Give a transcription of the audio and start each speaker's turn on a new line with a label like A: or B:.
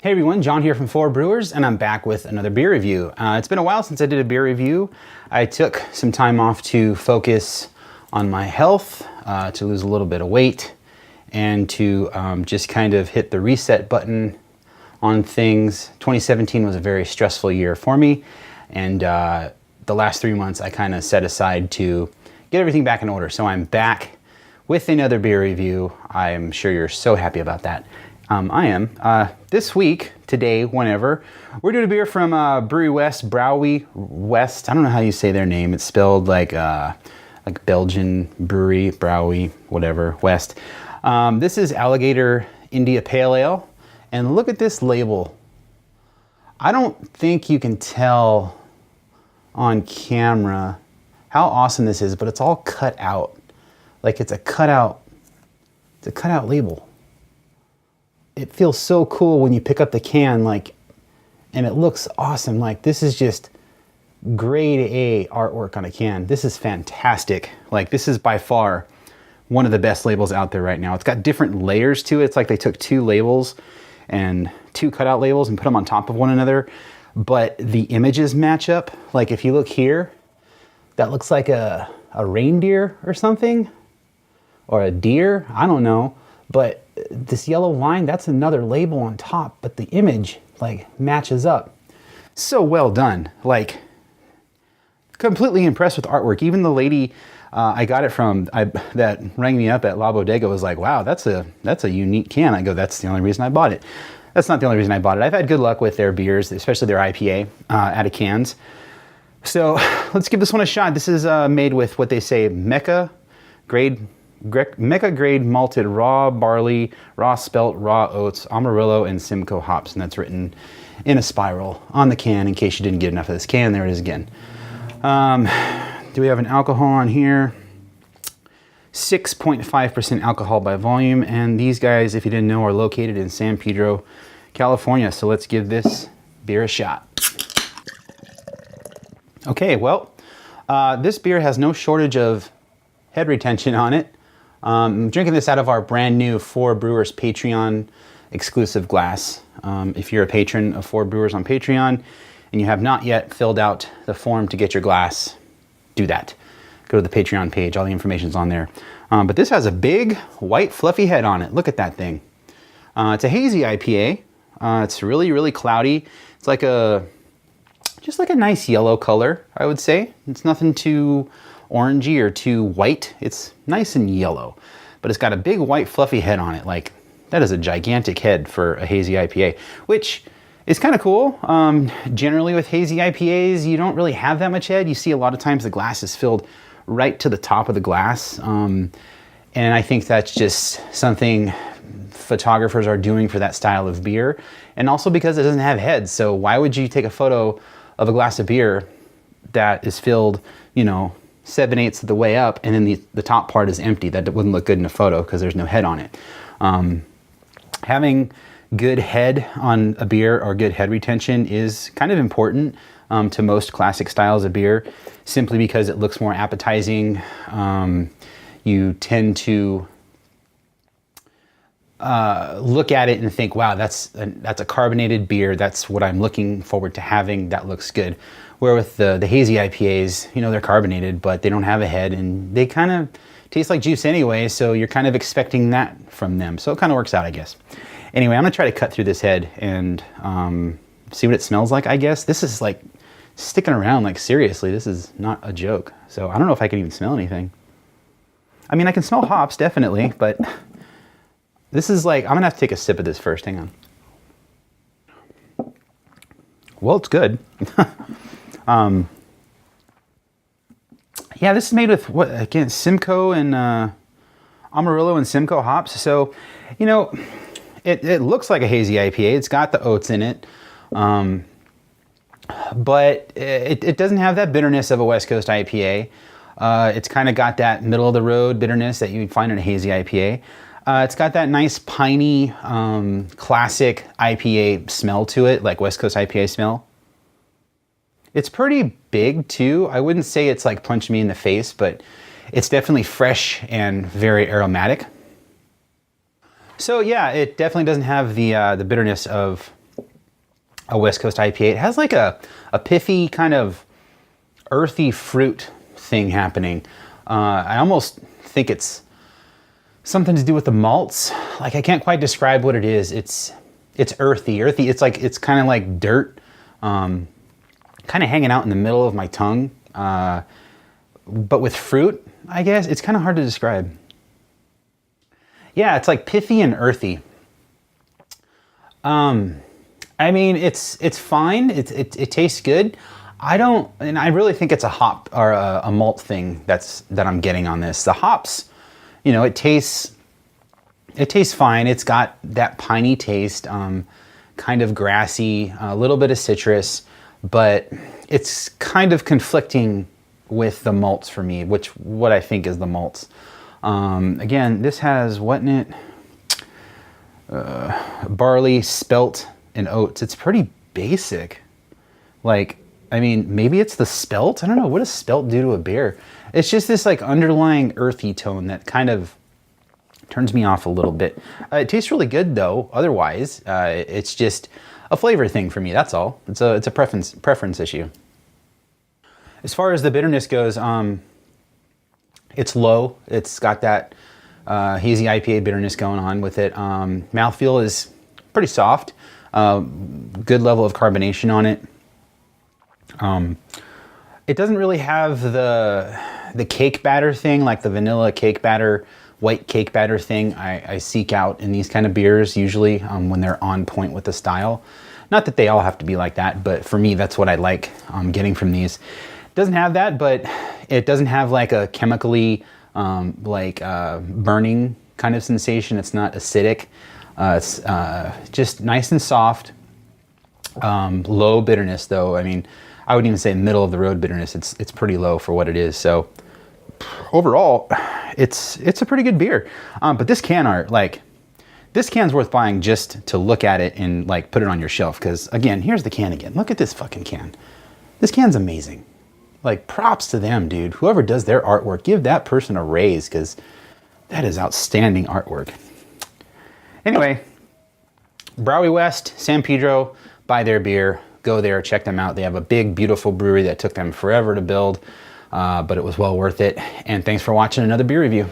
A: Hey everyone, John here from Four Brewers, and I'm back with another beer review. It's been a while since I did a beer review. I took some time off to focus on my health, to lose a little bit of weight, and to just kind of hit the reset button on things. 2017 was a very stressful year for me, and the last 3 months I kind of set aside to get everything back in order. So I'm back with another beer review. I'm sure you're so happy about that. I am. This week, today, whenever, we're doing a beer from Brouwerij West. I don't know how you say their name. It's spelled like Belgian brewery, Brouwerij, whatever, West. This is Alligator India Pale Ale. And look at this label. I don't think you can tell on camera how awesome this is, but it's all cut out. Like it's a cutout label. It feels so cool when you pick up the can, like, and it looks awesome. Like, this is just grade A artwork on a can. This is fantastic. Like, this is by far one of the best labels out there right now. It's got different layers to it. It's like they took two labels and two cutout labels and put them on top of one another, but the images match up. Like, if you look here, that looks like a reindeer or something, or a deer, I don't know. But this yellow line, that's another label on top, but the image like matches up. So well done. Like, completely impressed with artwork. Even the lady I got it from that rang me up at La Bodega was like, wow, that's a unique can. I go, that's the only reason I bought it. That's not the only reason I bought it. I've had good luck with their beers, especially their IPA out of cans. So let's give this one a shot. This is made with what they say Mecca grade malted raw barley, raw spelt, raw oats, Amarillo, and Simcoe hops. And that's written in a spiral on the can in case you didn't get enough of this can. There it is again. Do we have an alcohol on here? 6.5% alcohol by volume. And these guys, if you didn't know, are located in San Pedro, California. So let's give this beer a shot. Okay, well, this beer has no shortage of head retention on it. I'm drinking this out of our brand new Four Brewers Patreon exclusive glass. If you're a patron of Four Brewers on Patreon and you have not yet filled out the form to get your glass, do that. Go to the Patreon page, all the information's on there. But this has a big white fluffy head on it. Look at that thing. It's a hazy IPA. It's really, really cloudy. It's like just like a nice yellow color, I would say. It's nothing too orangey or too white. It's nice and yellow, but it's got a big white fluffy head on it. Like, that is a gigantic head for a hazy IPA, which is kind of cool. Generally with hazy IPAs, you don't really have that much head. You see a lot of times the glass is filled right to the top of the glass. And I think that's just something photographers are doing for that style of beer. And also because it doesn't have heads. So why would you take a photo of a glass of beer that is filled, 7/8 of the way up, and then the top part is empty? That wouldn't look good in a photo because there's no head on it. Having good head on a beer or good head retention is kind of important to most classic styles of beer, simply because it looks more appetizing. You tend to look at it and think, wow, that's a carbonated beer. That's what I'm looking forward to having. That looks good. Where with the hazy IPAs, they're carbonated, but they don't have a head, and they kind of taste like juice anyway, so you're kind of expecting that from them. So it kind of works out, I guess. Anyway, I'm gonna try to cut through this head and see what it smells like, I guess. This is like sticking around, like seriously, this is not a joke. So I don't know if I can even smell anything. I mean, I can smell hops, definitely, but this is like, I'm gonna have to take a sip of this first, hang on. Well, it's good. Yeah, this is made with what, again, Simcoe and Amarillo and Simcoe hops. So, it looks like a hazy IPA. It's got the oats in it, but it doesn't have that bitterness of a West Coast IPA. It's kind of got that middle of the road bitterness that you'd find in a hazy IPA. It's got that nice piney, classic IPA smell to it, like West Coast IPA smell. It's pretty big too. I wouldn't say it's like punch me in the face, but it's definitely fresh and very aromatic. So yeah, it definitely doesn't have the bitterness of a West Coast IPA. It has like a pithy kind of earthy fruit thing happening. I almost think it's something to do with the malts. Like I can't quite describe what it is. It's earthy. It's like, it's kind of like dirt, kind of hanging out in the middle of my tongue. But with fruit, I guess. It's kind of hard to describe. Yeah, it's like pithy and earthy. I mean, it's fine. It tastes good. And I really think it's a hop or a malt thing that I'm getting on this. The hops, you know, it tastes fine. It's got that piney taste, kind of grassy, a little bit of citrus, but it's kind of conflicting with the malts for me, what I think is the malts. Again, this has what in it? Barley, spelt, and oats. It's pretty basic. Like, I mean, maybe it's the spelt? I don't know. What does spelt do to a beer? It's just this like underlying earthy tone that kind of turns me off a little bit. It tastes really good though. Otherwise, it's just a flavor thing for me. That's all. It's a preference issue. As far as the bitterness goes, it's low. It's got that hazy IPA bitterness going on with it. Mouthfeel is pretty soft. Good level of carbonation on it. It doesn't really have the cake batter thing, like the vanilla cake batter, white cake batter thing I seek out in these kind of beers usually when they're on point with the style. Not that they all have to be like that, but for me, that's what I like getting from these. It doesn't have that, but it doesn't have like a chemically burning kind of sensation. It's not acidic. It's just nice and soft. Low bitterness though. I mean, I wouldn't even say middle of the road bitterness. It's pretty low for what it is. So overall, it's a pretty good beer. But this can art, like, this can's worth buying just to look at it and like put it on your shelf. Cause again, here's the can again. Look at this fucking can. This can's amazing. Like, props to them, dude. Whoever does their artwork, give that person a raise, because that is outstanding artwork. Anyway, Brouwerij West, San Pedro, buy their beer. Go there, check them out. They have a big, beautiful brewery that took them forever to build, but it was well worth it. And thanks for watching another beer review.